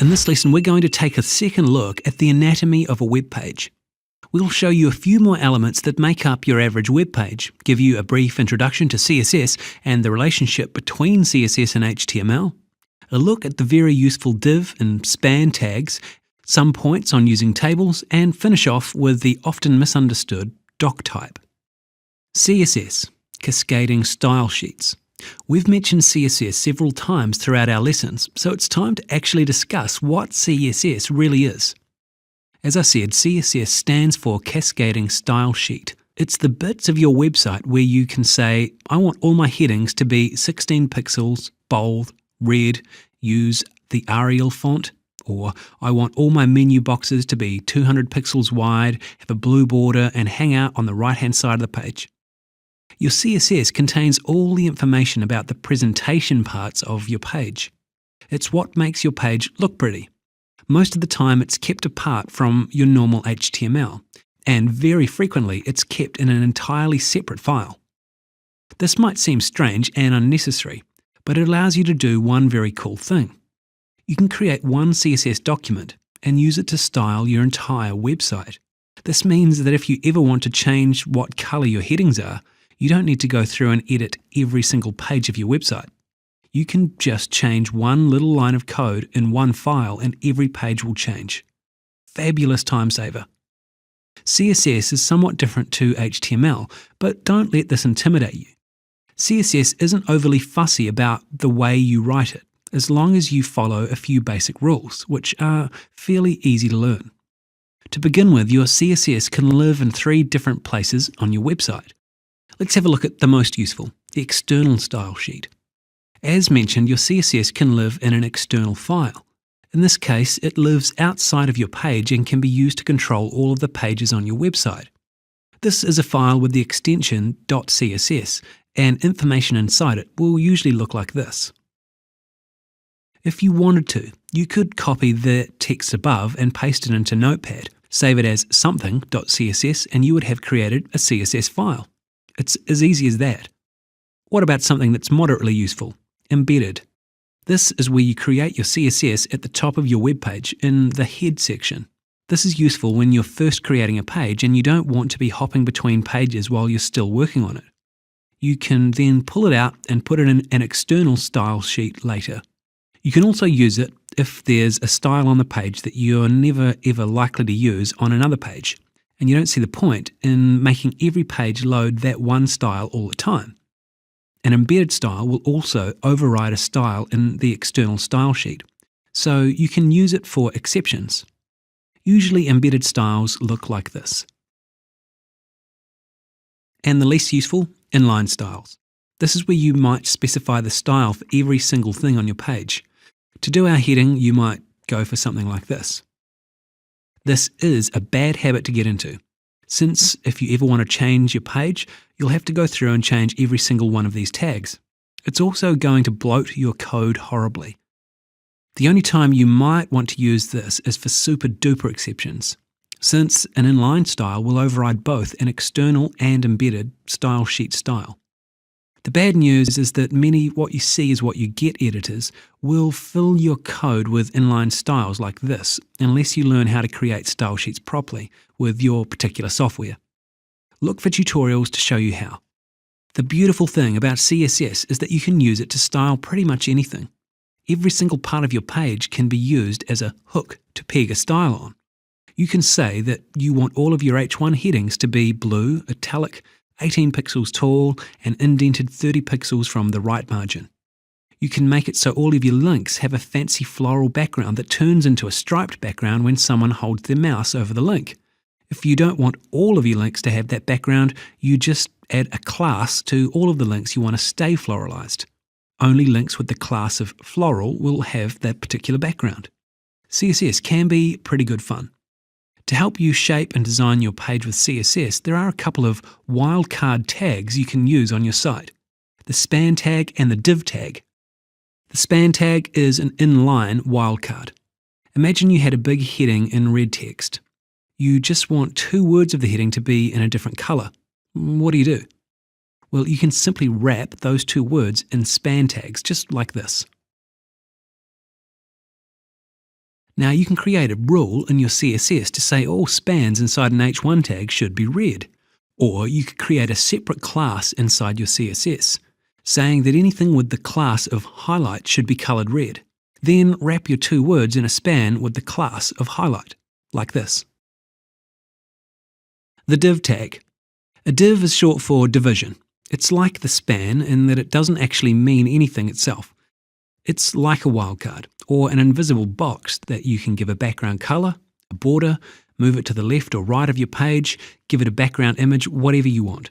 In this lesson, we're going to take a second look at the anatomy of a web page. We'll show you a few more elements that make up your average web page, give you a brief introduction to CSS and the relationship between CSS and HTML, a look at the very useful div and span tags, some points on using tables, and finish off with the often misunderstood doctype. CSS, cascading style sheets. We've mentioned CSS several times throughout our lessons, so it's time to actually discuss what CSS really is. As I said, CSS stands for Cascading Style Sheet. It's the bits of your website where you can say, I want all my headings to be 16 pixels, bold, red, use the Arial font, or I want all my menu boxes to be 200 pixels wide, have a blue border, and hang out on the right-hand side of the page. Your CSS contains all the information about the presentation parts of your page. It's what makes your page look pretty. Most of the time it's kept apart from your normal HTML, and very frequently it's kept in an entirely separate file. This might seem strange and unnecessary, but it allows you to do one very cool thing. You can create one CSS document and use it to style your entire website. This means that if you ever want to change what color your headings are, you don't need to go through and edit every single page of your website. You can just change one little line of code in one file and every page will change. Fabulous time saver. CSS is somewhat different to HTML, but don't let this intimidate you. CSS isn't overly fussy about the way you write it, as long as you follow a few basic rules, which are fairly easy to learn. To begin with, your CSS can live in 3 different places on your website. Let's have a look at the most useful, the external style sheet. As mentioned, your CSS can live in an external file. In this case, it lives outside of your page and can be used to control all of the pages on your website. This is a file with the extension .css, and information inside it will usually look like this. If you wanted to, you could copy the text above and paste it into Notepad, save it as something.css, and you would have created a CSS file. It's as easy as that. What about something that's moderately useful? Embedded. This is where you create your CSS at the top of your web page in the head section. This is useful when you're first creating a page and you don't want to be hopping between pages while you're still working on it. You can then pull it out and put it in an external style sheet later. You can also use it if there's a style on the page that you're never ever likely to use on another page, and you don't see the point in making every page load that one style all the time. An embedded style will also override a style in the external style sheet, so you can use it for exceptions. Usually embedded styles look like this. And the least useful, inline styles. This is where you might specify the style for every single thing on your page. To do our heading, you might go for something like this. This is a bad habit to get into, since if you ever want to change your page, you'll have to go through and change every single one of these tags. It's also going to bloat your code horribly. The only time you might want to use this is for super duper exceptions, since an inline style will override both an external and embedded style sheet style. The bad news is that many what you see is what you get editors will fill your code with inline styles like this unless you learn how to create style sheets properly with your particular software. Look for tutorials to show you how. The beautiful thing about CSS is that you can use it to style pretty much anything. Every single part of your page can be used as a hook to peg a style on. You can say that you want all of your H1 headings to be blue, italic, 18 pixels tall, and indented 30 pixels from the right margin. You can make it so all of your links have a fancy floral background that turns into a striped background when someone holds their mouse over the link. If you don't want all of your links to have that background, you just add a class to all of the links you want to stay floralized. Only links with the class of floral will have that particular background. CSS can be pretty good fun. To help you shape and design your page with CSS, there are a couple of wildcard tags you can use on your site, the span tag and the div tag. The span tag is an inline wildcard. Imagine you had a big heading in red text. You just want 2 words of the heading to be in a different color. What do? Well, you can simply wrap those 2 words in span tags, just like this. Now you can create a rule in your CSS to say all spans inside an H1 tag should be red. Or you could create a separate class inside your CSS, saying that anything with the class of highlight should be coloured red. Then wrap your two words in a span with the class of highlight, like this. The div tag. A div is short for division. It's like the span in that it doesn't actually mean anything itself. It's like a wildcard, or an invisible box that you can give a background colour, a border, move it to the left or right of your page, give it a background image, whatever you want.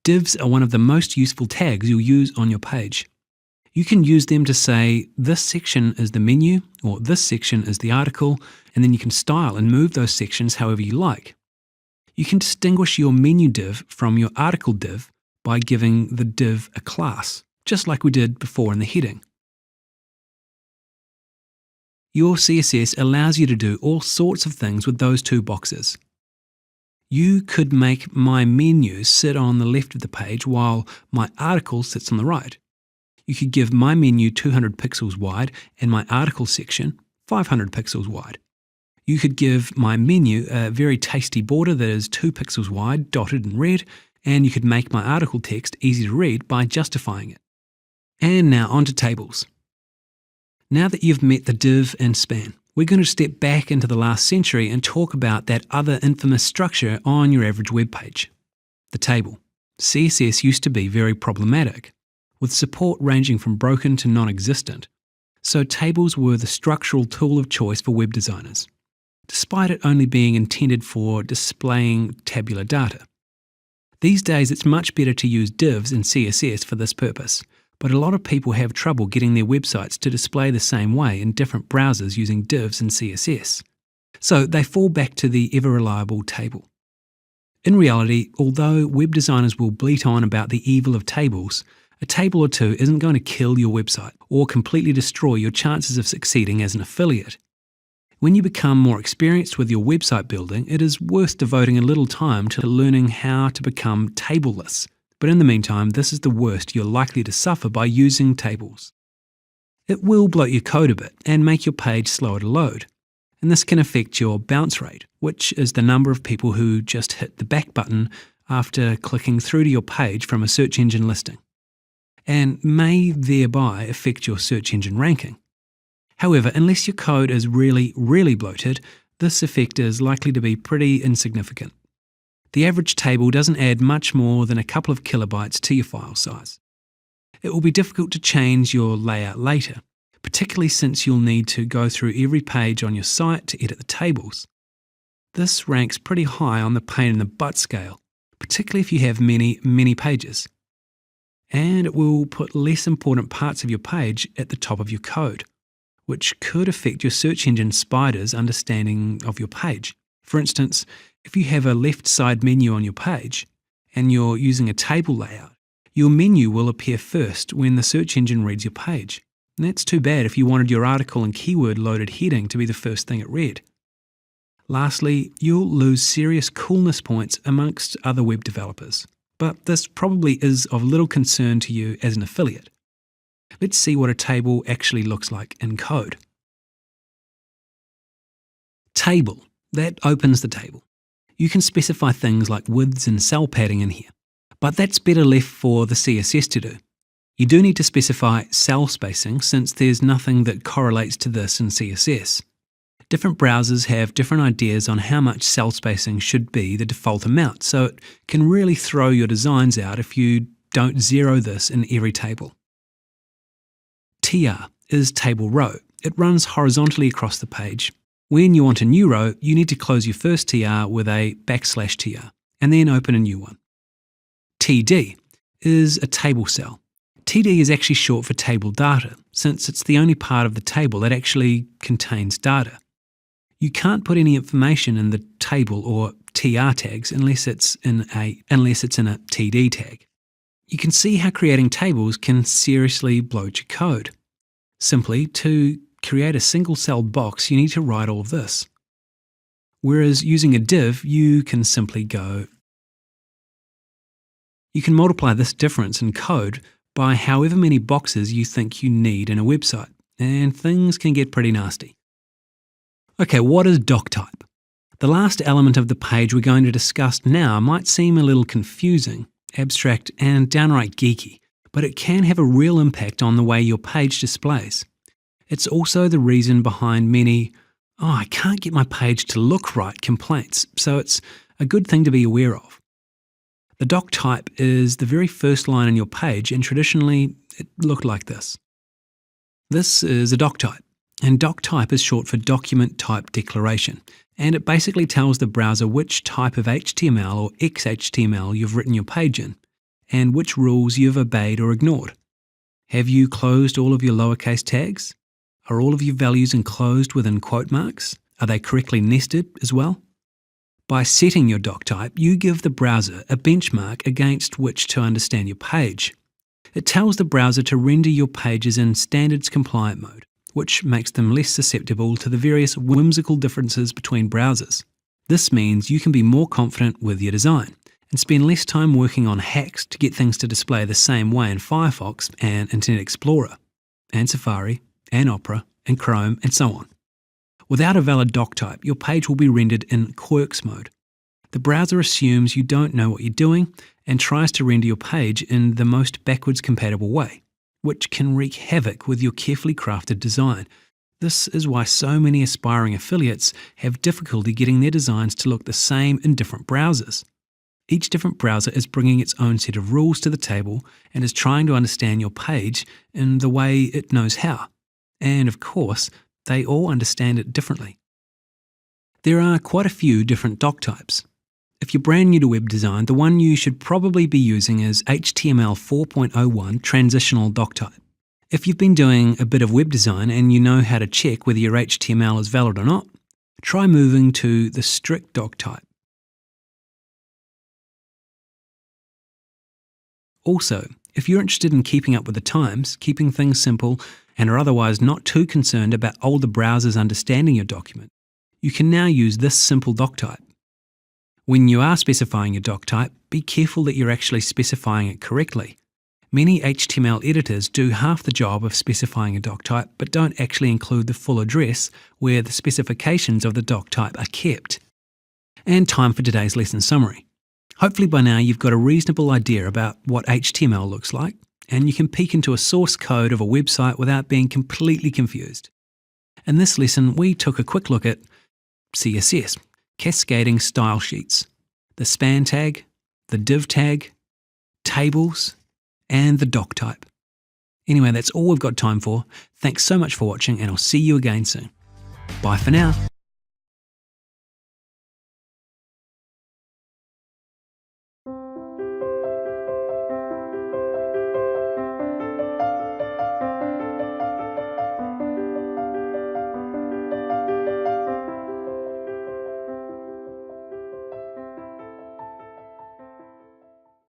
Divs are one of the most useful tags you'll use on your page. You can use them to say, this section is the menu, or this section is the article, and then you can style and move those sections however you like. You can distinguish your menu div from your article div by giving the div a class, just like we did before in the heading. Your CSS allows you to do all sorts of things with those two boxes. You could make my menu sit on the left of the page while my article sits on the right. You could give my menu 200 pixels wide and my article section 500 pixels wide. You could give my menu a very tasty border that is 2 pixels wide, dotted in red, and you could make my article text easy to read by justifying it. And now onto tables. Now that you've met the div and span, we're going to step back into the last century and talk about that other infamous structure on your average web page, the table. CSS used to be very problematic, with support ranging from broken to non-existent. So tables were the structural tool of choice for web designers, despite it only being intended for displaying tabular data. These days it's much better to use divs in CSS for this purpose, but a lot of people have trouble getting their websites to display the same way in different browsers using divs and CSS. So they fall back to the ever-reliable table. In reality, although web designers will bleat on about the evil of tables, a table or two isn't going to kill your website or completely destroy your chances of succeeding as an affiliate. When you become more experienced with your website building, it is worth devoting a little time to learning how to become tableless. But in the meantime, this is the worst you're likely to suffer by using tables. It will bloat your code a bit and make your page slower to load. And this can affect your bounce rate, which is the number of people who just hit the back button after clicking through to your page from a search engine listing, and may thereby affect your search engine ranking. However, unless your code is really, really bloated, this effect is likely to be pretty insignificant. The average table doesn't add much more than a couple of kilobytes to your file size. It will be difficult to change your layout later, particularly since you'll need to go through every page on your site to edit the tables. This ranks pretty high on the pain in the butt scale, particularly if you have many, many pages. And it will put less important parts of your page at the top of your code, which could affect your search engine spider's understanding of your page. For instance, if you have a left side menu on your page and you're using a table layout, your menu will appear first when the search engine reads your page. And that's too bad if you wanted your article and keyword loaded heading to be the first thing it read. Lastly, you'll lose serious coolness points amongst other web developers, but this probably is of little concern to you as an affiliate. Let's see what a table actually looks like in code. Table. That opens the table. You can specify things like widths and cell padding in here, but that's better left for the CSS to do. You do need to specify cell spacing since there's nothing that correlates to this in CSS. Different browsers have different ideas on how much cell spacing should be the default amount, so it can really throw your designs out if you don't zero this in every table. TR is table row. It runs horizontally across the page. When you want a new row, you need to close your first TR with a \TR and then open a new one. TD is a table cell. TD is actually short for table data, since it's the only part of the table that actually contains data. You can't put any information in the table or TR tags unless it's in a TD tag. You can see how creating tables can seriously bloat your code. Simply, to create a single-celled box, you need to write all of this. Whereas using a div, you can simply go. You can multiply this difference in code by however many boxes you think you need in a website, and things can get pretty nasty. Okay, what is doctype? The last element of the page we're going to discuss now might seem a little confusing, abstract, and downright geeky, but it can have a real impact on the way your page displays. It's also the reason behind many, I can't get my page to look right complaints, so it's a good thing to be aware of. The doctype is the very first line on your page, and traditionally it looked like this. This is a doctype, and doctype is short for Document Type Declaration, and it basically tells the browser which type of HTML or XHTML you've written your page in, and which rules you've obeyed or ignored. Have you closed all of your lowercase tags? Are all of your values enclosed within quote marks? Are they correctly nested as well? By setting your doctype, you give the browser a benchmark against which to understand your page. It tells the browser to render your pages in standards compliant mode, which makes them less susceptible to the various whimsical differences between browsers. This means you can be more confident with your design and spend less time working on hacks to get things to display the same way in Firefox and Internet Explorer, and Safari, and Opera, and Chrome, and so on. Without a valid doctype, your page will be rendered in quirks mode. The browser assumes you don't know what you're doing and tries to render your page in the most backwards compatible way, which can wreak havoc with your carefully crafted design. This is why so many aspiring affiliates have difficulty getting their designs to look the same in different browsers. Each different browser is bringing its own set of rules to the table and is trying to understand your page in the way it knows how. And of course, they all understand it differently. There are quite a few different doctypes. If you're brand new to web design, the one you should probably be using is HTML 4.01 Transitional Doctype. If you've been doing a bit of web design and you know how to check whether your HTML is valid or not, try moving to the strict doctype. Also, if you're interested in keeping up with the times, keeping things simple, and are otherwise not too concerned about older browsers understanding your document, you can now use this simple doctype. When you are specifying your doctype, be careful that you're actually specifying it correctly. Many HTML editors do half the job of specifying a doctype, but don't actually include the full address where the specifications of the doctype are kept. And time for today's lesson summary. Hopefully by now you've got a reasonable idea about what HTML looks like, and you can peek into a source code of a website without being completely confused. In this lesson, we took a quick look at CSS, cascading style sheets, the span tag, the div tag, tables, and the doctype. Anyway, that's all we've got time for. Thanks so much for watching, and I'll see you again soon. Bye for now.